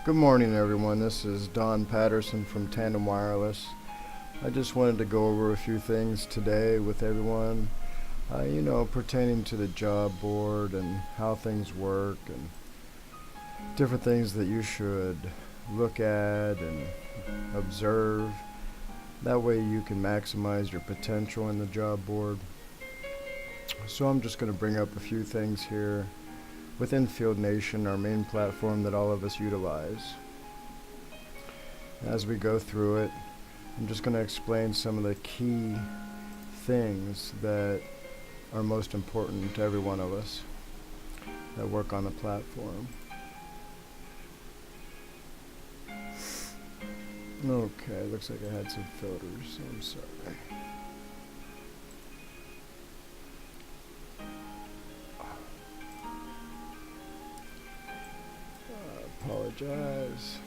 Good morning, everyone. This is Don Patterson from Tandem Wireless. I just wanted to go over a few things today with everyone, pertaining to the job board and how things work and different things that you should look at and observe. That way you can maximize your potential in the job board. So I'm just going to bring up a few things here within FieldNation, our main platform that all of us utilize. As we go through it, I'm just going to explain some of the key things that are most important to every one of us that work on the platform. Okay, looks like I had some filters, I'm sorry. Apologize.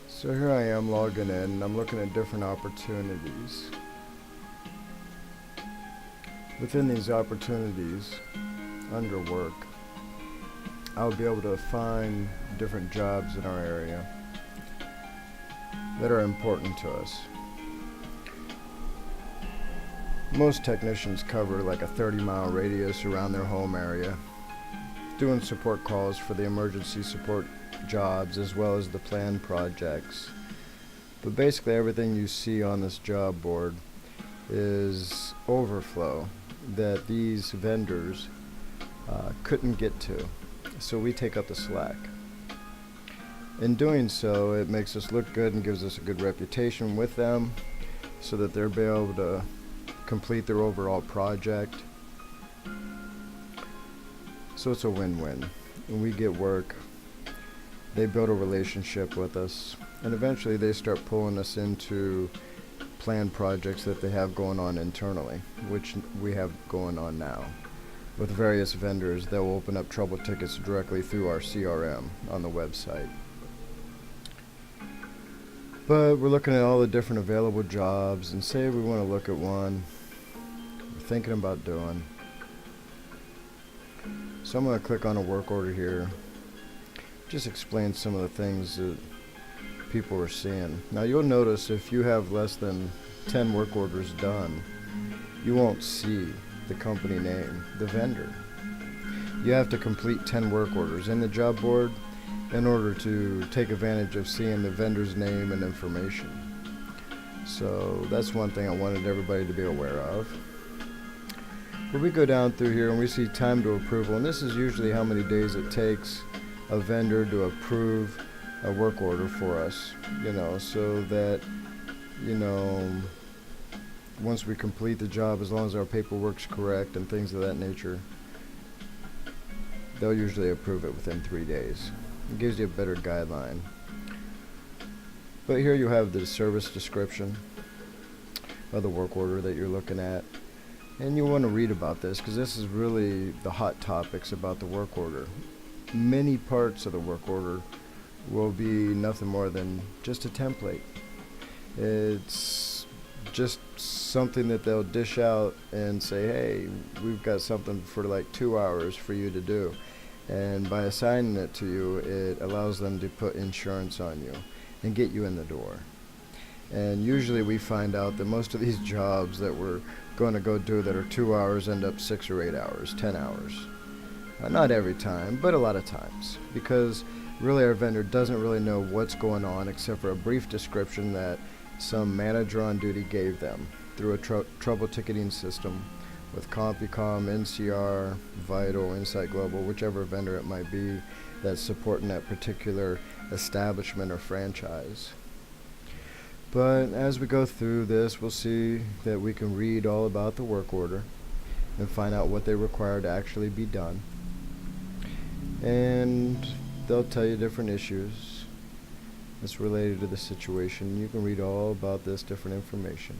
So here I am logging in, and I'm looking at different opportunities. Within these opportunities, under work, I'll be able to find different jobs in our area that are important to us. Most technicians cover like a 30-mile radius around their home area, doing support calls for the emergency support jobs as well as the planned projects. But basically everything you see on this job board is overflow that these vendors couldn't get to, so we take up the slack. In doing so, it makes us look good and gives us a good reputation with them so that they'll be able to complete their overall project. So it's a win-win. When we get work, they build a relationship with us, and eventually they start pulling us into planned projects that they have going on internally, which we have going on now with various vendors that will open up trouble tickets directly through our CRM on the website. But we're looking at all the different available jobs, and say we want to look at one we're thinking about doing. So I'm going to click on a work order here. Just explain some of the things that people are seeing. Now you'll notice if you have less than 10 work orders done, you won't see the company name, the vendor. You have to complete 10 work orders in the job board in order to take advantage of seeing the vendor's name and information. So that's one thing I wanted everybody to be aware of. But we go down through here and we see time to approval, and this is usually how many days it takes a vendor to approve a work order for us, so that, once we complete the job, as long as our paperwork's correct and things of that nature, they'll usually approve it within 3 days. It gives you a better guideline. But here you have the service description of the work order that you're looking at. And you want to read about this because this is really the hot topics about the work order. Many parts of the work order will be nothing more than just a template. It's just something that they'll dish out and say, hey, we've got something for like 2 hours for you to do. And by assigning it to you, it allows them to put insurance on you and get you in the door. And usually we find out that most of these jobs that we're going to go do that are 2 hours end up 6 or 8 hours, 10 hours. Not every time, but a lot of times, because really our vendor doesn't really know what's going on except for a brief description that some manager on duty gave them through a trouble ticketing system with CompuCom, NCR, Vital, Insight Global, whichever vendor it might be that's supporting that particular establishment or franchise. But as we go through this, we'll see that we can read all about the work order and find out what they require to actually be done. And they'll tell you different issues that's related to the situation. You can read all about this different information.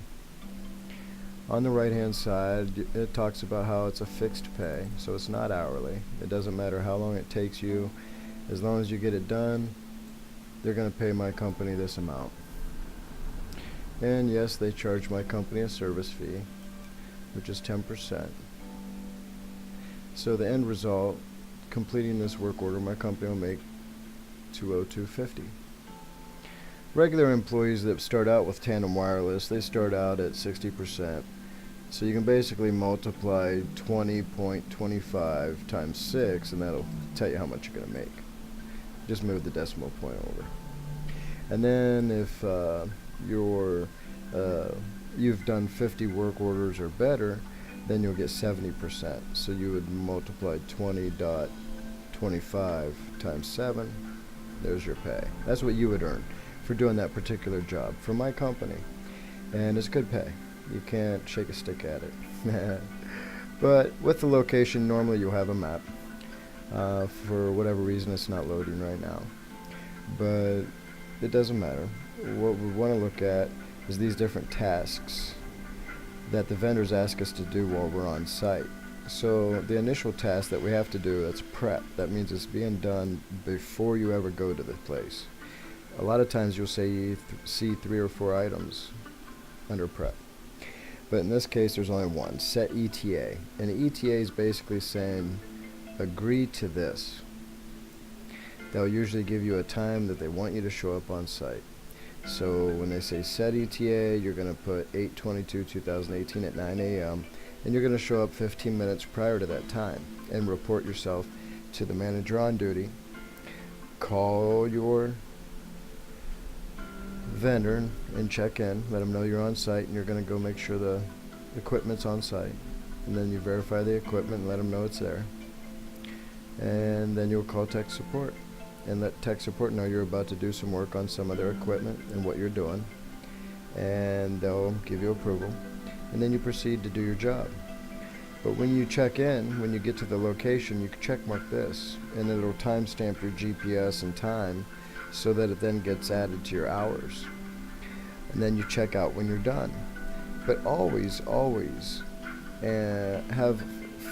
On the right hand side, it talks about how it's a fixed pay, so it's not hourly. It doesn't matter how long it takes you. As long as you get it done, they're going to pay my company this amount. And yes, they charge my company a service fee, which is 10%. So the end result, completing this work order, my company will make $202.50. Regular employees that start out with Tandem Wireless, they start out at 60%. So you can basically multiply 20.25 times 6, and that'll tell you how much you're going to make. Just move the decimal point over. And then if you've done 50 work orders or better, then you'll get 70%. So you would multiply 20.25 times 7. There's your pay. That's what you would earn for doing that particular job for my company. And it's good pay. You can't shake a stick at it. But with the location, normally you'll have a map. For whatever reason, it's not loading right now. But it doesn't matter. What we want to look at is these different tasks that the vendors ask us to do while we're on site. So the initial task that we have to do, that's prep. That means it's being done before you ever go to the place. A lot of times you'll see 3 or 4 items under prep. But in this case, there's only one, set ETA. And the ETA is basically saying, agree to this. They'll usually give you a time that they want you to show up on site. So when they say set ETA, you're going to put 8/22/2018 at 9 a.m. and you're going to show up 15 minutes prior to that time and report yourself to the manager on duty. Call your vendor and check in, let them know you're on site and you're going to go make sure the equipment's on site. And then you verify the equipment and let them know it's there. And then you'll call tech support and let tech support know you're about to do some work on some of their equipment and what you're doing. And they'll give you approval. And then you proceed to do your job. But when you check in, when you get to the location, you can check mark this and it'll timestamp your GPS and time so that it then gets added to your hours. And then you check out when you're done. But always have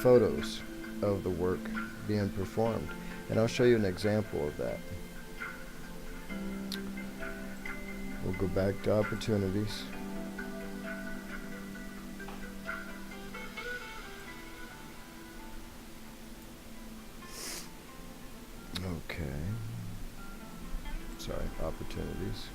photos of the work being performed. And I'll show you an example of that. We'll go back to opportunities. Okay. Sorry, opportunities.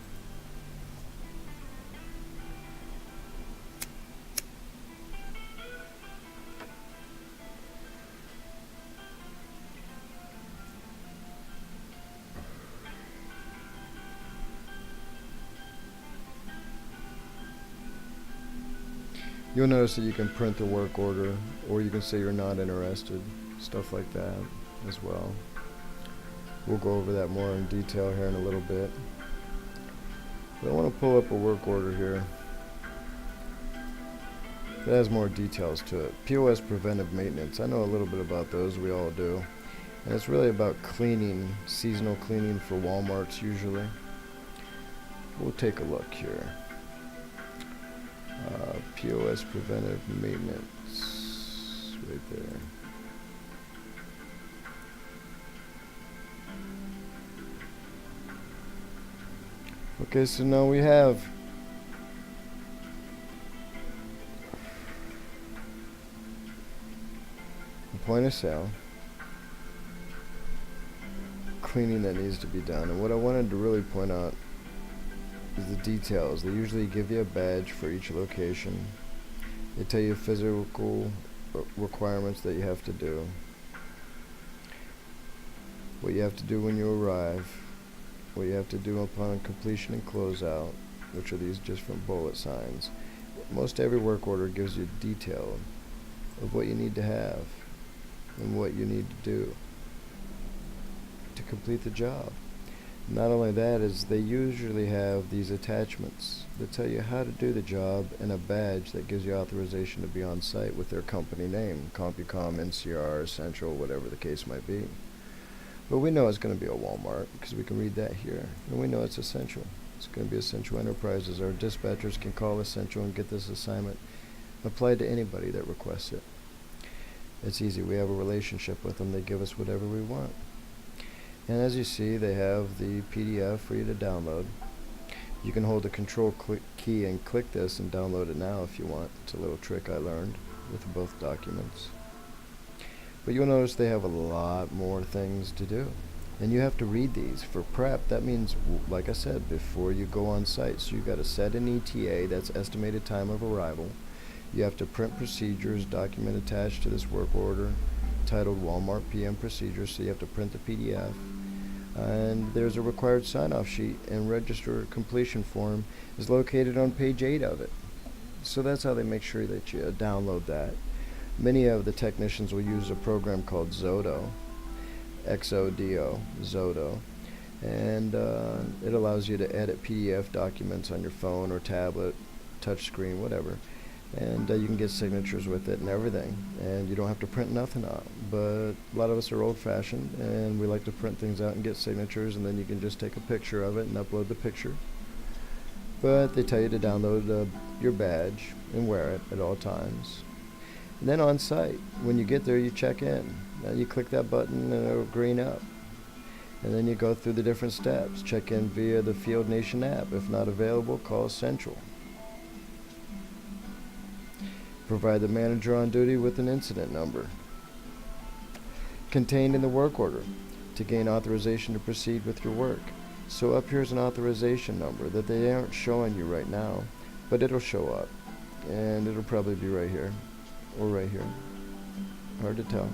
You'll notice that you can print the work order, or you can say you're not interested, stuff like that as well. We'll go over that more in detail here in a little bit. But I want to pull up a work order here that has more details to it. POS preventive maintenance. I know a little bit about those, we all do. And it's really about cleaning, seasonal cleaning for Walmarts usually. We'll take a look here. POS preventive maintenance, right there. Okay, so now we have the point of sale, cleaning that needs to be done. And what I wanted to really point out is the details. They usually give you a badge for each location. They tell you physical requirements that you have to do, what you have to do when you arrive, what you have to do upon completion and closeout, which are these different bullet signs. Most every work order gives you detail of what you need to have and what you need to do to complete the job. Not only that, is they usually have these attachments that tell you how to do the job and a badge that gives you authorization to be on site with their company name, CompuCom, NCR, Essential, whatever the case might be. But we know it's going to be a Walmart because we can read that here. And we know it's Essential. It's going to be Essential Enterprises. Our dispatchers can call Essential and get this assignment applied to anybody that requests it. It's easy. We have a relationship with them. They give us whatever we want. And as you see, they have the PDF for you to download. You can hold the control key and click this and download it now if you want. It's a little trick I learned with both documents. But you'll notice they have a lot more things to do. And you have to read these for prep. That means, like I said, before you go on site. So you got to set an ETA, that's estimated time of arrival. You have to print procedures, document attached to this work order, titled Walmart PM Procedures, so you have to print the PDF. And there's a required sign-off sheet, and register completion form is located on page 8 of it. So that's how they make sure that you download that. Many of the technicians will use a program called Zodo, XODO, Zodo, and it allows you to edit PDF documents on your phone or tablet, touchscreen, whatever. And you can get signatures with it and everything, and you don't have to print nothing out. But a lot of us are old-fashioned, and we like to print things out and get signatures, and then you can just take a picture of it and upload the picture. But they tell you to download your badge and wear it at all times. And then on site, when you get there, you check in. Now you click that button and it'll green up. And then you go through the different steps. Check in via the FieldNation app. If not available, call Central. Provide the manager on duty with an incident number. Contained in the work order to gain authorization to proceed with your work. So up here's an authorization number that they aren't showing you right now, but it'll show up. And it'll probably be right here, or right here. Hard to tell.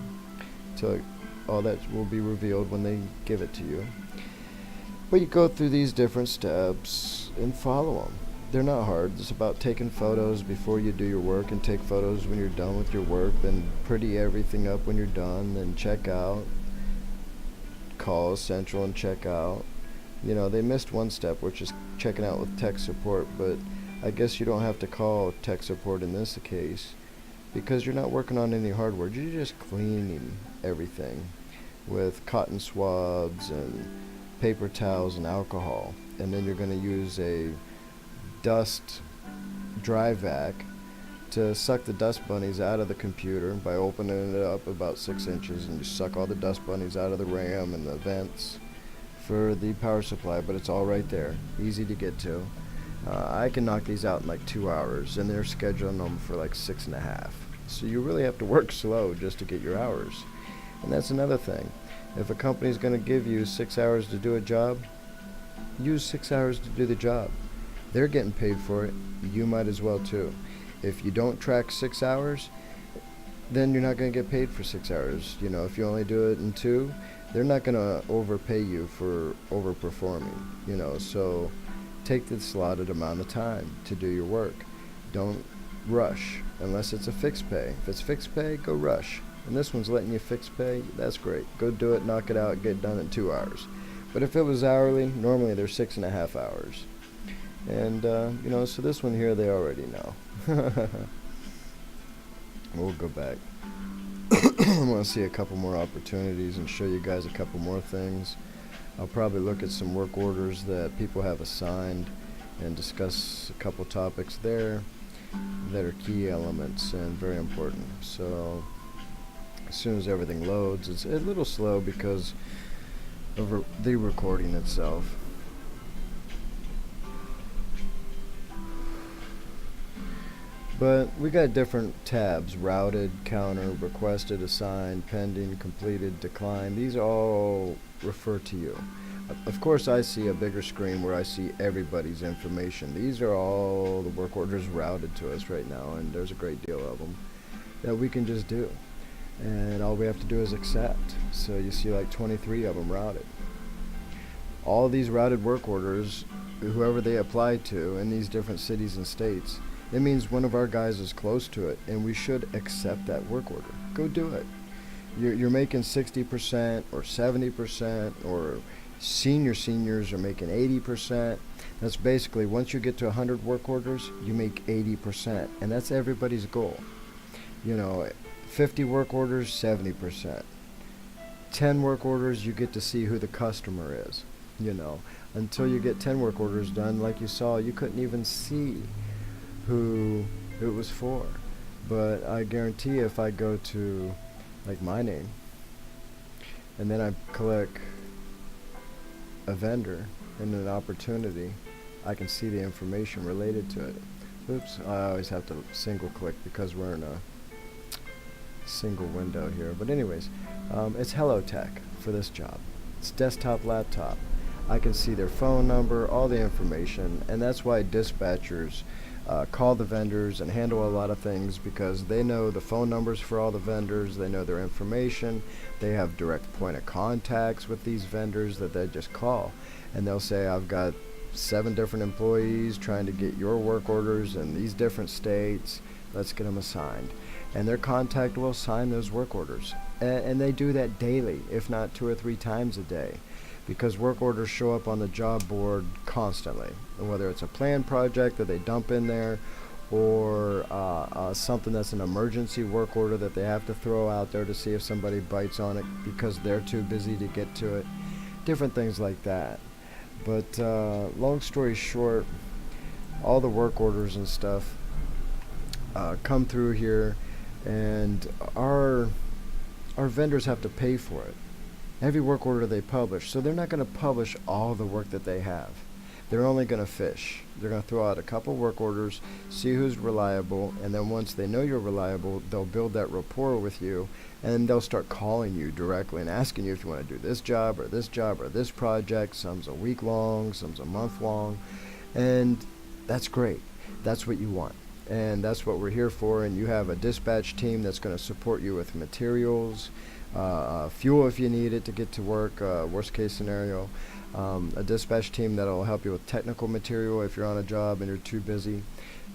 Till all that will be revealed when they give it to you. But you go through these different steps and follow them. They're not hard. It's about taking photos before you do your work, and take photos when you're done with your work, then pretty everything up when you're done, then check out, call Central and check out. You know, they missed one step, which is checking out with tech support, but I guess you don't have to call tech support in this case, because you're not working on any hardware. You're just cleaning everything with cotton swabs and paper towels and alcohol, and then you're going to use a dust dry vac to suck the dust bunnies out of the computer by opening it up about 6 inches, and you suck all the dust bunnies out of the RAM and the vents for the power supply. But it's all right there, easy to get to. I can knock these out in like 2 hours, and they're scheduling them for like 6.5. So you really have to work slow just to get your hours. And that's another thing. If a company's going to give you 6 hours to do a job, use 6 hours to do the job. They're getting paid for it. You might as well too. If you don't track 6 hours, then you're not going to get paid for 6 hours. You know, if you only do it in 2, they're not going to overpay you for overperforming. You know, so take the slotted amount of time to do your work. Don't rush unless it's a fixed pay. If it's fixed pay, go rush. And this one's letting you fixed pay, that's great. Go do it, knock it out, get it done in 2 hours. But if it was hourly, normally they're 6.5 hours. And, you know, so this one here, they already know. We'll go back. I want to see a couple more opportunities and show you guys a couple more things. I'll probably look at some work orders that people have assigned and discuss a couple topics there that are key elements and very important. So as soon as everything loads, it's a little slow because of the recording itself. But we got different tabs: routed, counter, requested, assigned, pending, completed, declined. These all refer to you. Of course, I see a bigger screen where I see everybody's information. These are all the work orders routed to us right now, and there's a great deal of them that we can just do. And all we have to do is accept. So you see like 23 of them routed. All these routed work orders, whoever they apply to in these different cities and states, it means one of our guys is close to it, and we should accept that work order. Go do it. You're making 60% or 70%, or seniors are making 80%. That's basically, once you get to 100 work orders, you make 80%, and that's everybody's goal. You know, 50 work orders, 70%. 10 work orders, you get to see who the customer is. You know, until you get 10 work orders done, like you saw, you couldn't even see who it was for. But I guarantee if I go to like my name and then I click a vendor and an opportunity, I can see the information related to it. Oops, I always have to single click because we're in a single window here. But anyways, it's Hello Tech for this job. It's desktop, laptop. I can see their phone number, all the information, and that's why dispatchers call the vendors and handle a lot of things, because they know the phone numbers for all the vendors, they know their information, they have direct point of contacts with these vendors that they just call, and they'll say, I've got 7 different employees trying to get your work orders in these different states, let's get them assigned. And their contact will assign those work orders, and they do that daily, if not 2 or 3 times a day, because work orders show up on the job board constantly, and whether it's a planned project that they dump in there, or something that's an emergency work order that they have to throw out there to see if somebody bites on it because they're too busy to get to it, different things like that. But long story short, all the work orders and stuff come through here, and our vendors have to pay for it. Every work order they publish, so they're not going to publish all the work that they have. They're only going to fish. They're going to throw out a couple work orders, see who's reliable, and then once they know you're reliable, they'll build that rapport with you, and they'll start calling you directly and asking you if you want to do this job or this project. Some's a week long, some's a month long, and that's great. That's what you want, and that's what we're here for. And you have a dispatch team that's going to support you with materials, fuel if you need it to get to work, worst case scenario, a dispatch team that'll help you with technical material if you're on a job and you're too busy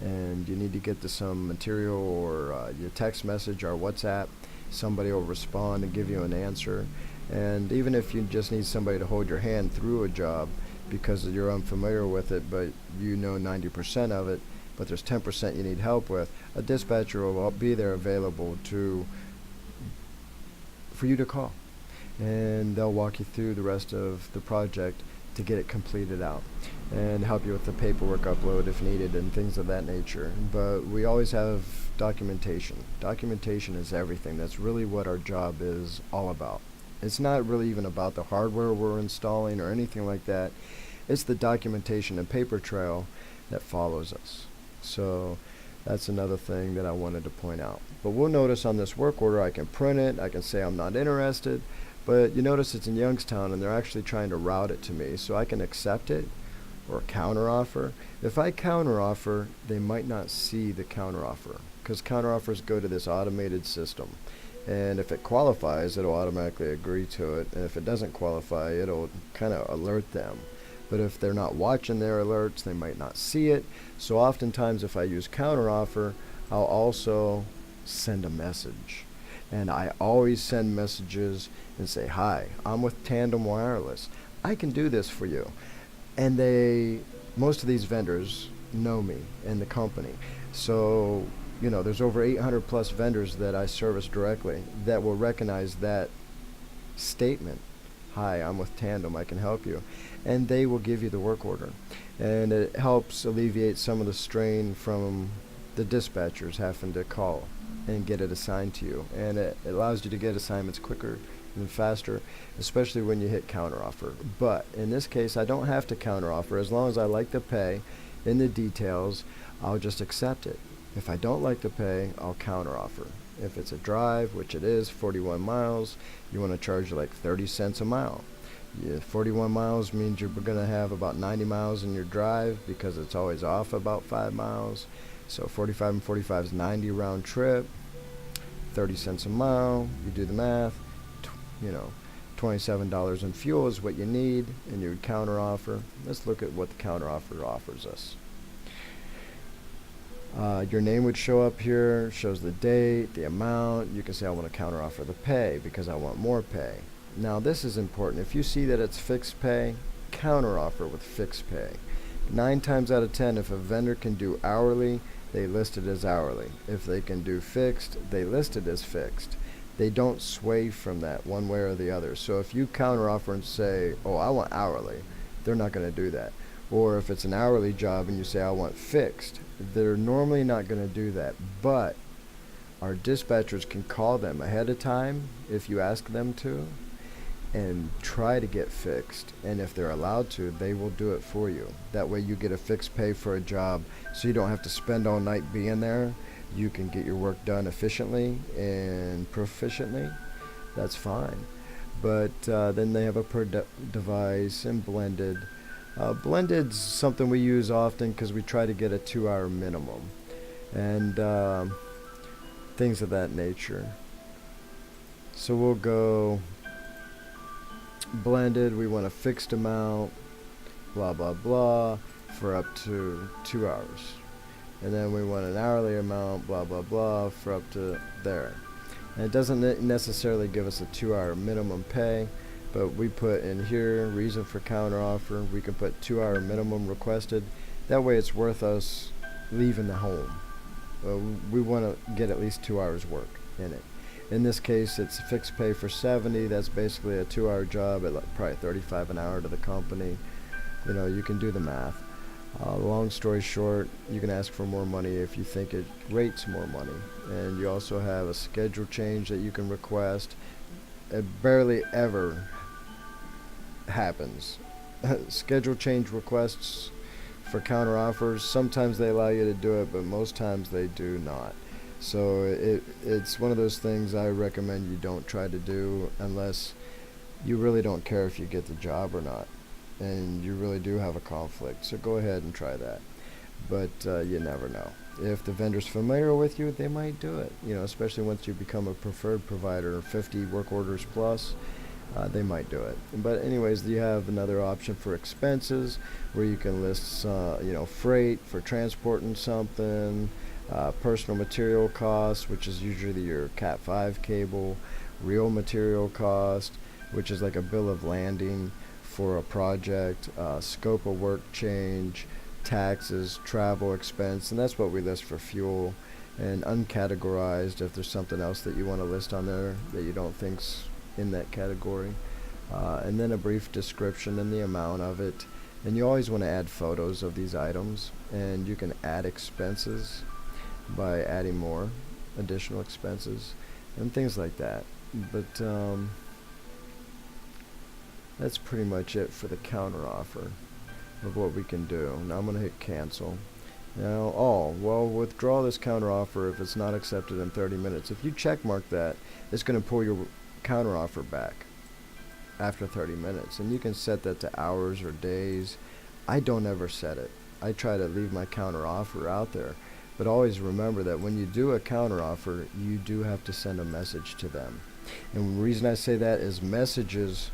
and you need to get to some material, or your text message or WhatsApp, somebody will respond and give you an answer. And even if you just need somebody to hold your hand through a job because you're unfamiliar with it, but you know 90% of it, but there's 10% you need help with, a dispatcher will be there available for you to call, and they'll walk you through the rest of the project to get it completed out and help you with the paperwork upload if needed and things of that nature. But we always have documentation. Documentation is everything. That's really what our job is all about. It's not really even about the hardware we're installing or anything like that. It's the documentation and paper trail that follows us. So that's another thing that I wanted to point out. But we'll notice on this work order, I can print it, I can say I'm not interested, but you notice it's in Youngstown and they're actually trying to route it to me, so I can accept it or counteroffer. If I counteroffer, they might not see the counteroffer, because counteroffers go to this automated system, and if it qualifies, it'll automatically agree to it, and if it doesn't qualify, it'll kind of alert them. But if they're not watching their alerts, they might not see it. So oftentimes if I use counteroffer, I'll also send a message. And I always send messages and say, hi, I'm with Tandem Wireless. I can do this for you. And most of these vendors know me and the company. So, there's over 800 plus vendors that I service directly that will recognize that statement. Hi, I'm with Tandem, I can help you. And they will give you the work order. And it helps alleviate some of the strain from the dispatchers having to call and get it assigned to you. And it allows you to get assignments quicker and faster, especially when you hit counteroffer. But in this case, I don't have to counteroffer. As long as I like the pay in the details, I'll just accept it. If I don't like the pay, I'll counteroffer. If it's a drive, which it is, 41 miles, you want to charge like 30 cents a mile. 41 miles means you're going to have about 90 miles in your drive, because it's always off about 5 miles. So 45 and 45 is 90 round trip, 30 cents a mile, you do the math, $27 in fuel is what you need, and you would counteroffer. Let's look at what the counteroffer offers us. Your name would show up here, shows the date, the amount. You can say I want to counteroffer the pay because I want more pay. Now this is important. If you see that it's fixed pay, counteroffer with fixed pay. 9 times out of 10, if a vendor can do hourly, they list it as hourly. If they can do fixed, they list it as fixed. They don't sway from that one way or the other. So if you counteroffer and say, oh, I want hourly, they're not going to do that. Or if it's an hourly job and you say, I want fixed, they're normally not going to do that. But our dispatchers can call them ahead of time if you ask them to, and try to get fixed. And if they're allowed to, they will do it for you. That way you get a fixed pay for a job, so you don't have to spend all night being there you can get your work done efficiently and proficiently, that's fine. But then they have a per device and blended. Blended's something we use often because we try to get a 2-hour minimum and things of that nature. So we'll go blended, we want a fixed amount, blah blah blah, for up to 2 hours. And then we want an hourly amount, blah blah blah, for up to there. And it doesn't necessarily give us a 2-hour minimum pay, but we put in here reason for counteroffer. We can put 2-hour minimum requested. That way it's worth us leaving the home. We want to get at least 2 hours work in it. In this case, it's fixed pay for 70. That's basically a 2-hour job at probably 35 an hour to the company. You know, you can do the math. Long story short, you can ask for more money if you think it rates more money. And you also have a schedule change that you can request. It barely ever happens. Schedule change requests for counteroffers, sometimes they allow you to do it, but most times they do not. So it's one of those things I recommend you don't try to do unless you really don't care if you get the job or not, and you really do have a conflict. So go ahead and try that. But you never know. If the vendor's familiar with you, they might do it. You know, especially once you become a preferred provider, 50 work orders plus, they might do it. But anyways, you have another option for expenses where you can list, freight for transporting something, personal material costs, which is usually your Cat 5 cable, real material cost, which is like a bill of landing for a project, scope of work change, taxes, travel expense, and that's what we list for fuel. And uncategorized, if there's something else that you want to list on there that you don't think's in that category, and then a brief description and the amount of it. And you always want to add photos of these items, and you can add expenses by adding more additional expenses and things like that. But that's pretty much it for the counter offer of what we can do. Now I'm going to hit cancel. Now, withdraw this counter offer if it's not accepted in 30 minutes. If you check mark that, it's going to pull your counter offer back after 30 minutes, and you can set that to hours or days. I don't ever set it. I try to leave my counter offer out there, but always remember that when you do a counter offer, you do have to send a message to them. And the reason I say that is messages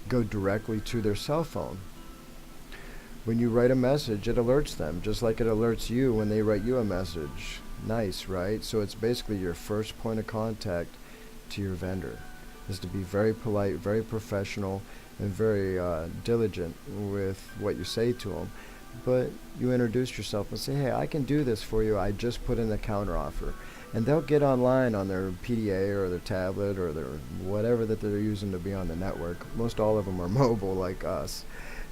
go directly to their cell phone. When you write a message, it alerts them, just like it alerts you when they write you a message. Nice, right? So it's basically your first point of contact to your vendor, is to be very polite, very professional, and very diligent with what you say to them. But you introduce yourself and say, hey, I can do this for you. I just put in a counter offer. And they'll get online on their PDA or their tablet or their whatever that they're using to be on the network. Most all of them are mobile like us.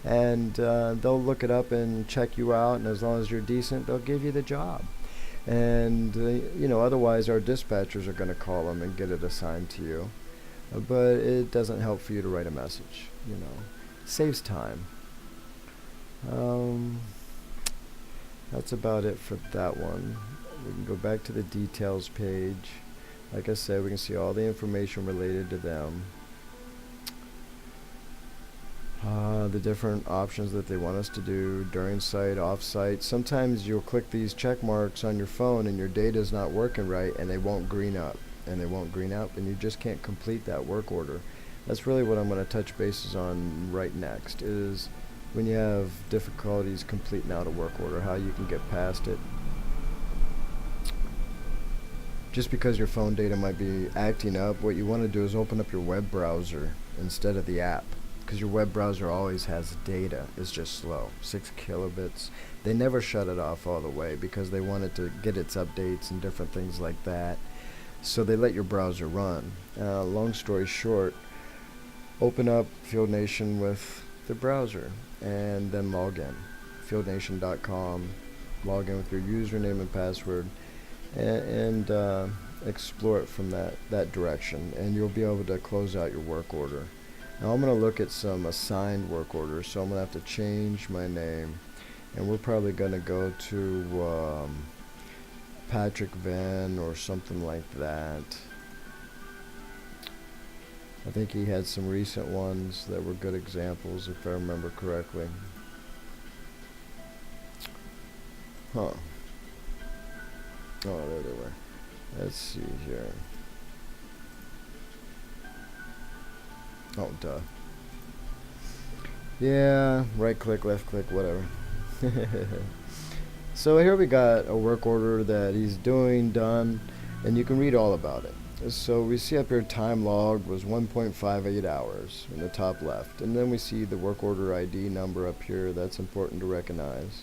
And they'll look it up and check you out, and as long as you're decent, they'll give you the job. And otherwise our dispatchers are going to call them and get it assigned to you. But it doesn't help for you to write a message. It saves time. That's about it for that one. We can go back to the details page. Like I said, we can see all the information related to them. The different options that they want us to do during site, off site. Sometimes you'll click these check marks on your phone and your data is not working right, and they won't green up, and you just can't complete that work order. That's really what I'm going to touch bases on right next, is when you have difficulties completing out a work order, how you can get past it. Just because your phone data might be acting up, what you want to do is open up your web browser instead of the app. Because your web browser always has data. It's just slow, 6 kilobits. They never shut it off all the way because they want it to get its updates and different things like that. So they let your browser run. Long story short, open up FieldNation with the browser and then log in. FieldNation.com, log in with your username and password, and explore it from that direction, and you'll be able to close out your work order. Now I'm going to look at some assigned work orders, so I'm going to have to change my name, and we're probably going to go to Patrick Van or something like that. I think he had some recent ones that were good examples, if I remember correctly. Huh. Oh, there they were. Let's see here. Oh, duh. Yeah, right click, left click, whatever. So here we got a work order that he's done, and you can read all about it. So we see up here time logged was 1.58 hours in the top left, and then we see the work order ID number up here. That's important to recognize.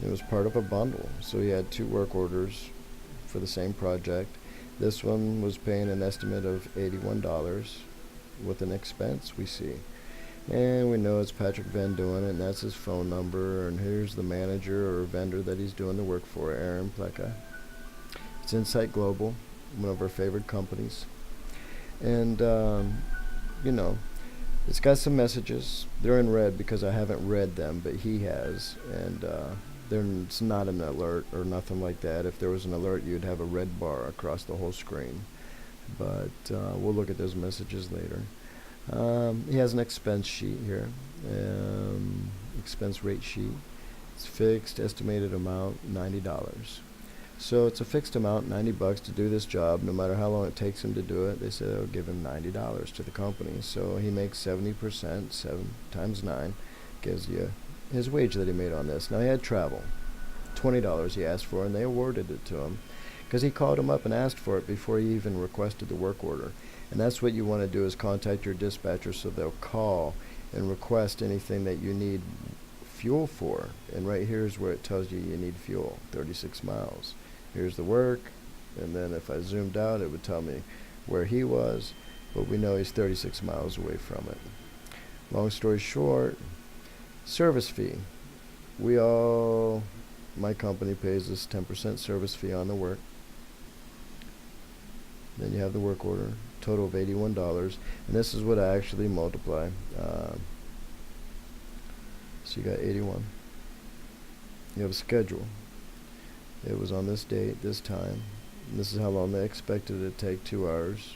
It was part of a bundle, so he had 2 work orders for the same project. This one was paying an estimate of $81 with an expense we see. And we know it's Patrick Van doing it, and that's his phone number, and here's the manager or vendor that he's doing the work for, Aaron Pleka. It's Insight Global, one of our favorite companies. And, you know, it's got some messages. They're in red because I haven't read them, but he has. And it's not an alert or nothing like that. If there was an alert, you'd have a red bar across the whole screen. But we'll look at those messages later. He has an expense sheet here, expense rate sheet. It's fixed, estimated amount $90. So it's a fixed amount, $90 to do this job, no matter how long it takes him to do it. They say they'll give him $90 to the company. So he makes 70%, 7 times 9, gives you his wage that he made on this. Now he had travel, $20 he asked for, and they awarded it to him because he called him up and asked for it before he even requested the work order. And that's what you want to do, is contact your dispatcher so they'll call and request anything that you need fuel for. And right here is where it tells you need fuel, 36 miles. Here's the work, and then if I zoomed out, it would tell me where he was, but we know he's 36 miles away from it. Long story short, service fee. My company pays us 10% service fee on the work. Then you have the work order, total of $81, and this is what I actually multiply. So you got 81. You have a schedule. It was on this date, this time. And this is how long they expected it to take, 2 hours.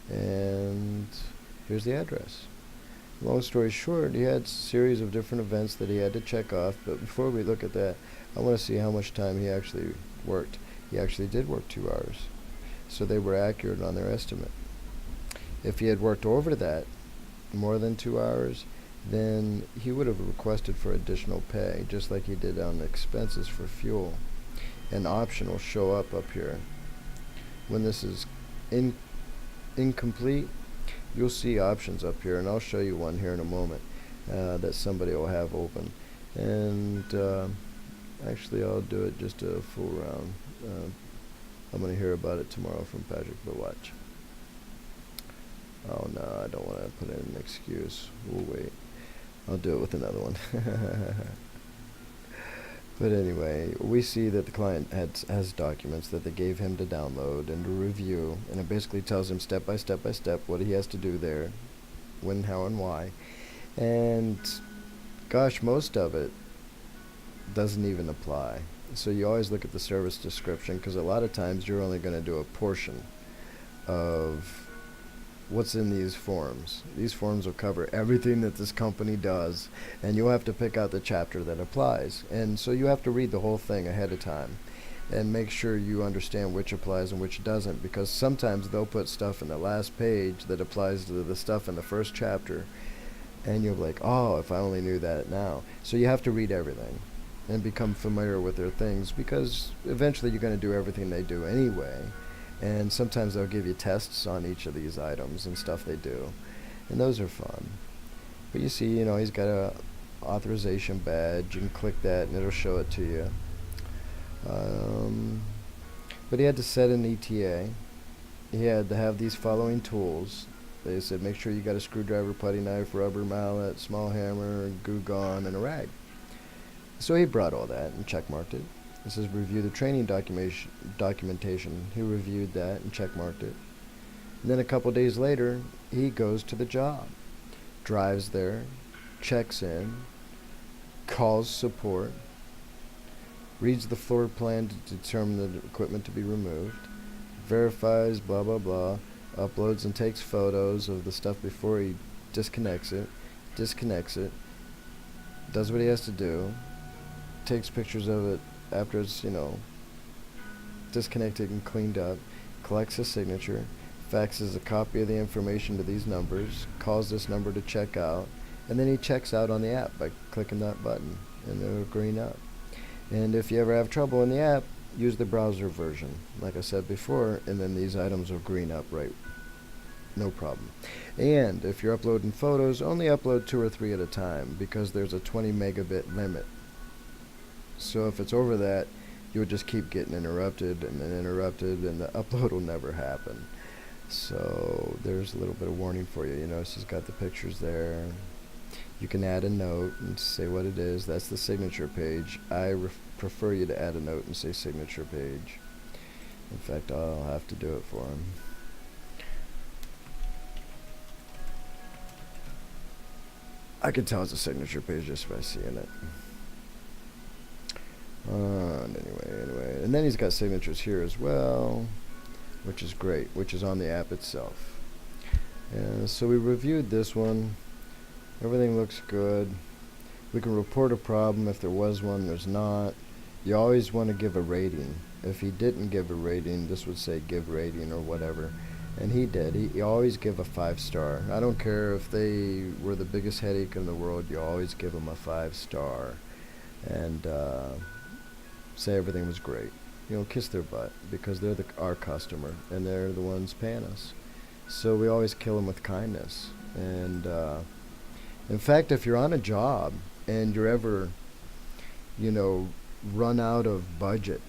And here's the address. Long story short, he had a series of different events that he had to check off, but before we look at that, I want to see how much time he actually worked. He actually did work 2 hours. So they were accurate on their estimate. If he had worked over that, more than 2 hours, then he would have requested for additional pay, just like he did on the expenses for fuel. An option will show up here. When this is incomplete, you'll see options up here, and I'll show you one here in a moment that somebody will have open. And actually, I'll do it just a full round. I'm going to hear about it tomorrow from Patrick, but watch. Oh no, I don't want to put in an excuse. We'll wait. I'll do it with another one. But anyway, we see that the client has documents that they gave him to download and to review, and it basically tells him step by step what he has to do there, when, how, and why. And gosh, most of it doesn't even apply. So you always look at the service description, because a lot of times you're only going to do a portion of what's in these forms. These forms will cover everything that this company does, and you'll have to pick out the chapter that applies. And so you have to read the whole thing ahead of time and make sure you understand which applies and which doesn't, because sometimes they'll put stuff in the last page that applies to the stuff in the first chapter, and you're like, oh, if I only knew that now. So you have to read everything and become familiar with their things, because eventually you're going to do everything they do anyway. And sometimes they'll give you tests on each of these items and stuff they do, and those are fun. But you see, he's got a authorization badge. You can click that and it'll show it to you. But he had to set an ETA. He had to have these following tools. They said make sure you got a screwdriver, putty knife, rubber mallet, small hammer, glue gun, and a rag. So he brought all that and checkmarked it. It says review the training documentation. He reviewed that and checkmarked it. And then a couple days later, he goes to the job, drives there, checks in, calls support, reads the floor plan to determine the equipment to be removed, verifies blah blah blah, uploads and takes photos of the stuff before he disconnects it, does what he has to do, takes pictures of it after it's, disconnected and cleaned up, collects a signature, faxes a copy of the information to these numbers, calls this number to check out, and then he checks out on the app by clicking that button, and it'll green up. And if you ever have trouble in the app, use the browser version, like I said before, and then these items will green up right. No problem. And if you're uploading photos, only upload 2 or 3 at a time, because there's a 20 megabit limit. So if it's over that, you'll just keep getting interrupted, and the upload will never happen. So there's a little bit of warning for you. You notice he's got the pictures there. You can add a note and say what it is. That's the signature page. I prefer you to add a note and say signature page. In fact, I'll have to do it for him. I can tell it's a signature page just by seeing it. Anyway, and then he's got signatures here as well, which is great, which is on the app itself. And so we reviewed this one. Everything looks good. We can report a problem if there was one. There's not. You always want to give a rating. If he didn't give a rating, this would say give rating or whatever. And he did. He always give a 5-star. I don't care if they were the biggest headache in the world. You always give them a 5-star. And say everything was great. Kiss their butt, because they're our customer and they're the ones paying us. So we always kill them with kindness. And in fact, if you're on a job and you're ever, run out of budget,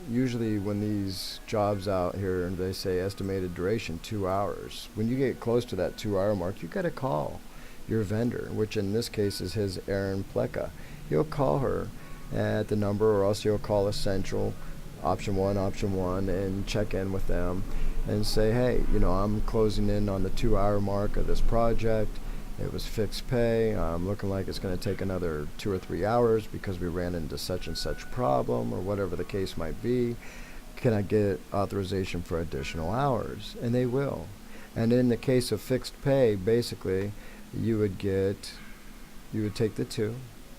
usually when these jobs out here and they say estimated duration 2 hours, when you get close to that 2-hour mark, you got to call your vendor, which in this case is his Erin Pleka. You'll call her at the number, or else you'll call Essential option one, and check in with them and say, hey, I'm closing in on the 2-hour mark of this project. It was fixed pay. I'm looking like it's going to take another 2 or 3 hours because we ran into such and such problem, or whatever the case might be. Can I get authorization for additional hours? And they will. And in the case of fixed pay, basically, you would take the 2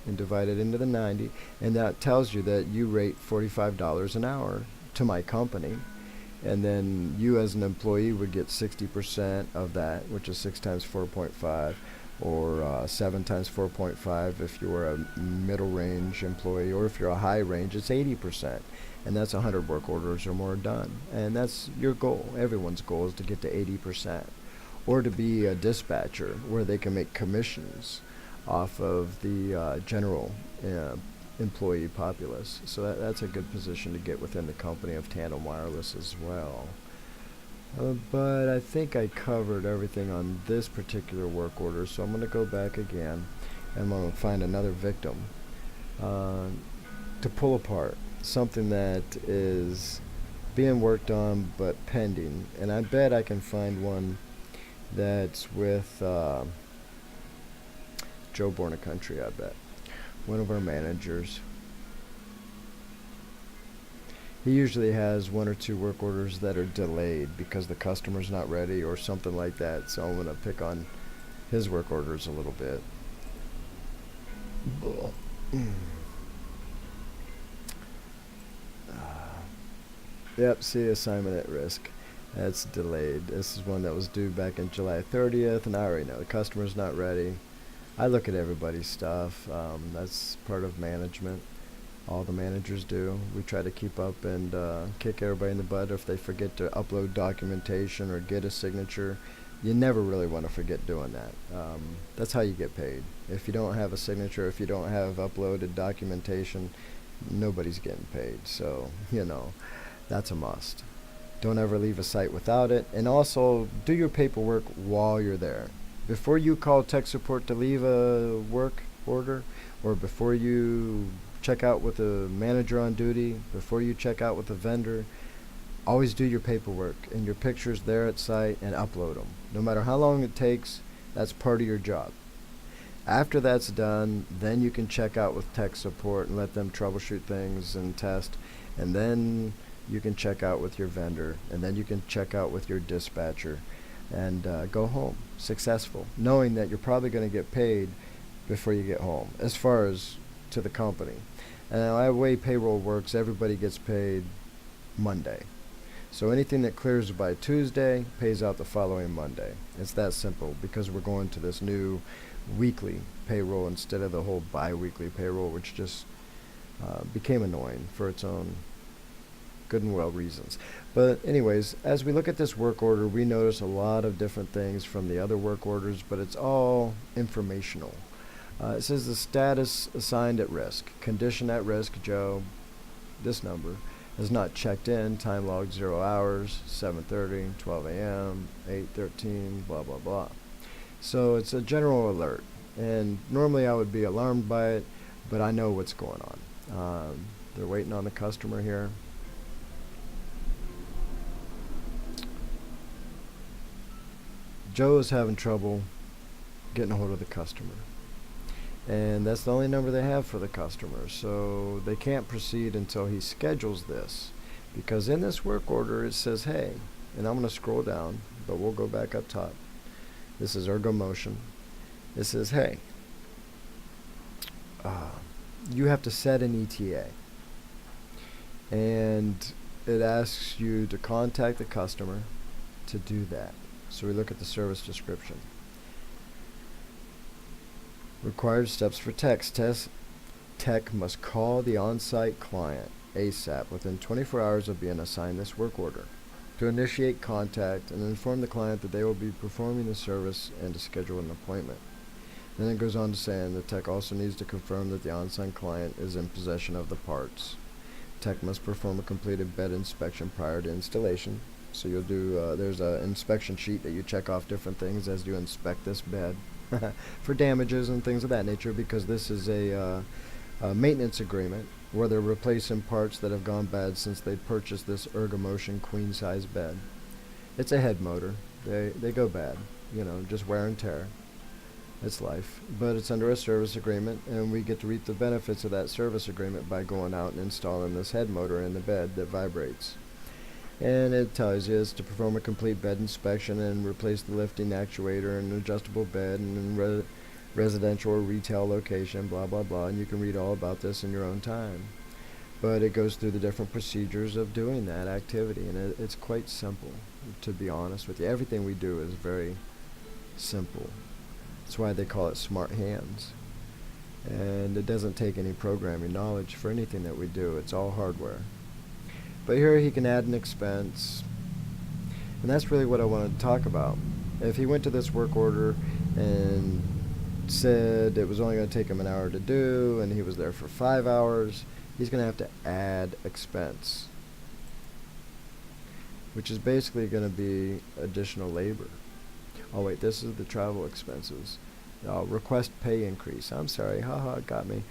and divide it into the 90, and that tells you that you rate $45 an hour to my company. And then you as an employee would get 60% of that, which is 6 times 4.5, or 7 times 4.5 if you're a middle range employee, or if you're a high range, it's 80%. And that's 100 work orders or more done. And that's your goal. Everyone's goal is to get to 80%. Or to be a dispatcher where they can make commissions off of the general employee populace. So that's a good position to get within the company of Tandem Wireless as well. But I think I covered everything on this particular work order, so I'm going to go back again and I'm going to find another victim to pull apart, something that is being worked on but pending. And I bet I can find one that's with Joe Born-A-Country, I bet. One of our managers. He usually has 1 or 2 work orders that are delayed because the customer's not ready or something like that. So I'm going to pick on his work orders a little bit. Yep, see, assignment at risk. That's delayed. This is one that was due back in July 30th, and I already know the customer's not ready. I look at everybody's stuff. That's part of management. All the managers do. We try to keep up and kick everybody in the butt if they forget to upload documentation or get a signature. You never really want to forget doing that. That's how you get paid. If you don't have a signature, if you don't have uploaded documentation, nobody's getting paid. So, that's a must. Don't ever leave a site without it. And also, do your paperwork while you're there. Before you call tech support to leave a work order, or before you check out with a manager on duty, before you check out with a vendor, always do your paperwork and your pictures there at site and upload them. No matter how long it takes, that's part of your job. After that's done, then you can check out with tech support and let them troubleshoot things and test. And then you can check out with your vendor. And then you can check out with your dispatcher and go home successful, knowing that you're probably going to get paid before you get home, as far as to the company. And the way payroll works, everybody gets paid Monday. So anything that clears by Tuesday pays out the following Monday. It's that simple, because we're going to this new weekly payroll instead of the whole bi-weekly payroll, which just became annoying for its own good and well reasons. But anyways, as we look at this work order, we notice a lot of different things from the other work orders, but it's all informational. It says the status assigned at risk. Condition at risk, Joe, this number, has not checked in. Time logged 0 hours, 7:30, 12 a.m., 8:13, blah, blah, blah. So it's a general alert. And normally I would be alarmed by it, but I know what's going on. They're waiting on the customer here. Joe is having trouble getting a hold of the customer. And that's the only number they have for the customer. So they can't proceed until he schedules this. Because in this work order it says, hey, and I'm going to scroll down, but we'll go back up top. This is Ergo Motion. It says, hey, you have to set an ETA. And it asks you to contact the customer to do that. So we look at the service description. Required steps for tech must call the on-site client ASAP within 24 hours of being assigned this work order to initiate contact and inform the client that they will be performing the service and to schedule an appointment. Then it goes on to say, and the tech also needs to confirm that the on-site client is in possession of the parts. Tech must perform a completed bed inspection prior to installation. So you'll do, there's an inspection sheet that you check off different things as you inspect this bed for damages and things of that nature, because this is a maintenance agreement where they're replacing parts that have gone bad since they purchased this Ergomotion queen size bed. It's a head motor. They go bad, you know, just wear and tear. It's life. But it's under a service agreement, and we get to reap the benefits of that service agreement by going out and installing this head motor in the bed that vibrates. And it tells you it's to perform a complete bed inspection and replace the lifting actuator and adjustable bed and residential or retail location, blah, blah, blah. And you can read all about this in your own time. But it goes through the different procedures of doing that activity. And it's quite simple, to be honest with you. Everything we do is very simple. That's why they call it smart hands. And it doesn't take any programming knowledge for anything that we do. It's all hardware. But here he can add an expense, and that's really what I wanted to talk about. If he went to this work order and said it was only going to take him an hour to do, and he was there for 5 hours, he's going to have to add expense, which is basically going to be additional labor. Oh wait, this is the travel expenses. Request pay increase. I'm sorry, haha, it got me.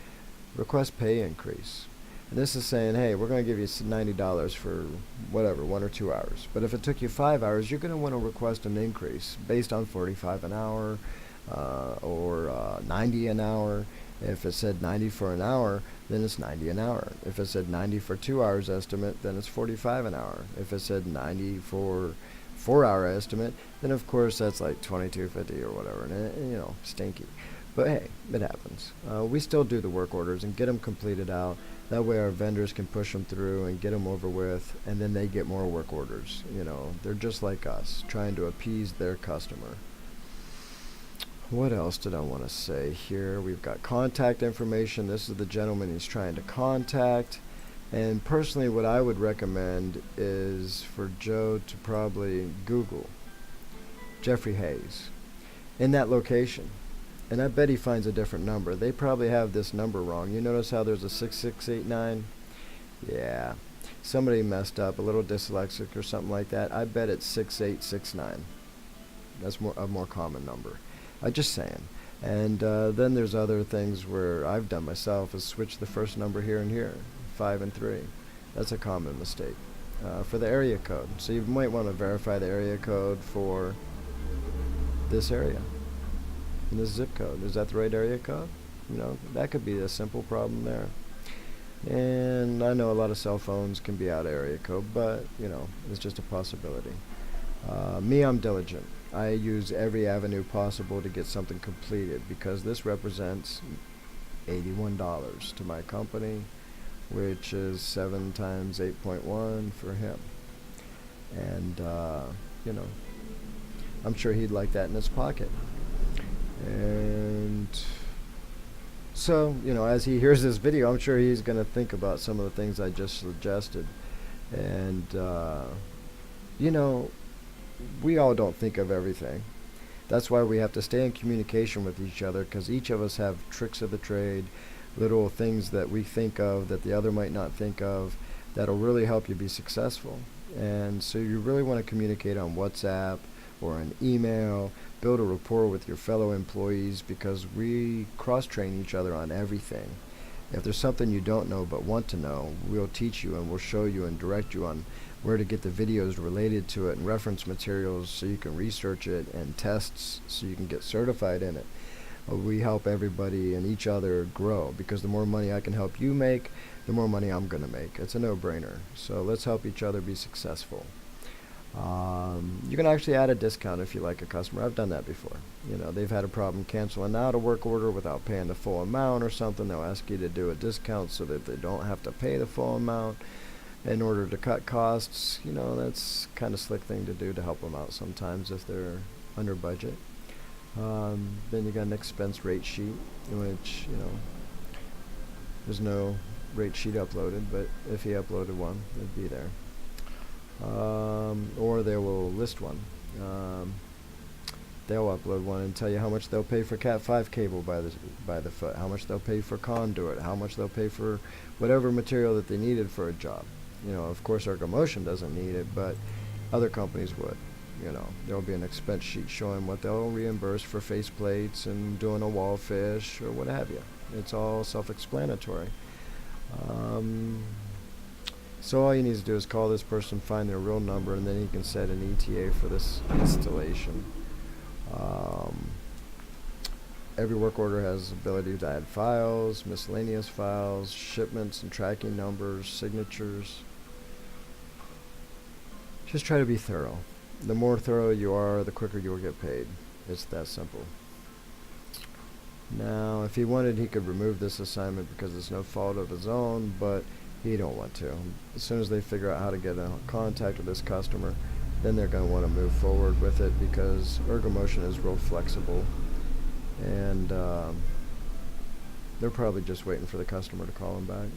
Request pay increase. And this is saying, hey, we're going to give you $90 for whatever, 1 or 2 hours. But if it took you 5 hours, you're going to want to request an increase based on 45 an hour or 90 an hour. If it said 90 for an hour, then it's 90 an hour. If it said 90 for 2 hours estimate, then it's 45 an hour. If it said 90 for 4 hour estimate, then of course that's like $22.50 or whatever. And it, you know, stinky. But hey, it happens. We still do the work orders and get them completed out. That way our vendors can push them through and get them over with, and then they get more work orders. You know, they're just like us, trying to appease their customer. What else did I want to say here? We've got contact information. This is the gentleman he's trying to contact. And personally, what I would recommend is for Joe to probably Google Jeffrey Hayes in that location. And I bet he finds a different number. They probably have this number wrong. You notice how there's a 6689? Yeah. Somebody messed up, a little dyslexic or something like that. I bet it's 6869. That's a more common number. Just saying. And then there's other things where I've done myself is switch the first number here and here, 5 and 3. That's a common mistake for the area code. So you might want to verify the area code for this area. in this zip code. Is that the right area code? That could be a simple problem there. And I know a lot of cell phones can be out of area code, but it's just a possibility. Me, I'm diligent. I use every avenue possible to get something completed because this represents $81 to my company, which is 7 times 8.1 for him. And I'm sure he'd like that in his pocket. And so, as he hears this video, I'm sure he's going to think about some of the things I just suggested. And we all don't think of everything. That's why we have to stay in communication with each other, because each of us have tricks of the trade, little things that we think of that the other might not think of, that'll really help you be successful. And so you really want to communicate on WhatsApp or an email, build a rapport with your fellow employees, because we cross-train each other on everything. If there's something you don't know but want to know, we'll teach you and we'll show you and direct you on where to get the videos related to it and reference materials so you can research it, and tests so you can get certified in it. We help everybody and each other grow, because the more money I can help you make, the more money I'm going to make. It's a no-brainer. So let's help each other be successful. You can actually add a discount if you like a customer. I've done that before. They've had a problem canceling out a work order without paying the full amount or something. They'll ask you to do a discount so that they don't have to pay the full amount in order to cut costs. That's kind of slick thing to do to help them out sometimes if they're under budget. Then you got an expense rate sheet, which there's no rate sheet uploaded, but if he uploaded one, it'd be there. Or they will list one. They'll upload one and tell you how much they'll pay for Cat 5 cable by the foot, how much they'll pay for conduit, how much they'll pay for whatever material that they needed for a job. Of course, Ergomotion doesn't need it, but other companies would. There'll be an expense sheet showing what they'll reimburse for face plates and doing a wall fish or what have you. It's all self-explanatory. So all you need to do is call this person, find their real number, and then you can set an ETA for this installation. Every work order has the ability to add files, miscellaneous files, shipments and tracking numbers, signatures. Just try to be thorough. The more thorough you are, the quicker you'll get paid. It's that simple. Now, if he wanted, he could remove this assignment because it's no fault of his own, but he don't want to. As soon as they figure out how to get in contact with this customer, then they're going to want to move forward with it, because Ergomotion is real flexible, and they're probably just waiting for the customer to call them back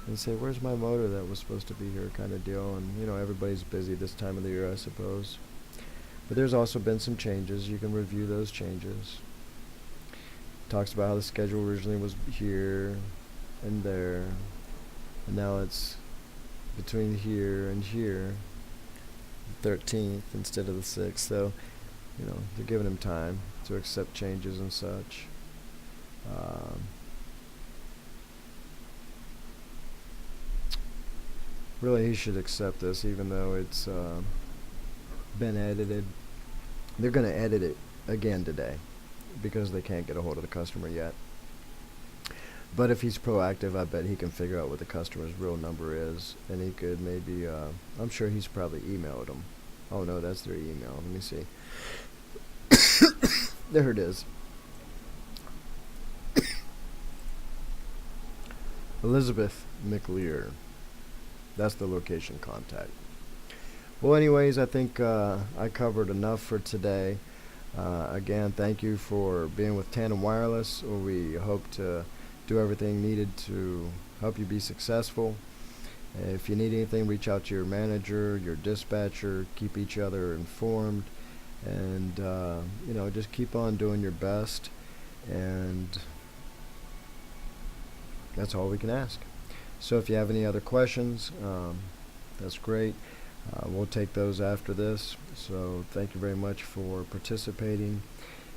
and say, where's my motor that was supposed to be here, kind of deal. And everybody's busy this time of the year, I suppose. But there's also been some changes. You can review those changes. Talks about how the schedule originally was here and there, and now it's between here and here, 13th instead of the 6th. So they're giving him time to accept changes and such. Really, he should accept this, even though it's been edited. They're going to edit it again today because they can't get a hold of the customer yet. But if he's proactive, I bet he can figure out what the customer's real number is, and he could maybe, I'm sure he's probably emailed them. Oh no, that's their email. Let me see. There it is. Elizabeth McLear. That's the location contact. Well, anyways, I think I covered enough for today. Again, thank you for being with Tandem Wireless. We hope to do everything needed to help you be successful. If you need anything, reach out to your manager, your dispatcher. Keep each other informed, and just keep on doing your best. And that's all we can ask. So if you have any other questions, that's great. We'll take those after this. So thank you very much for participating,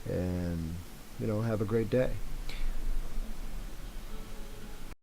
and have a great day.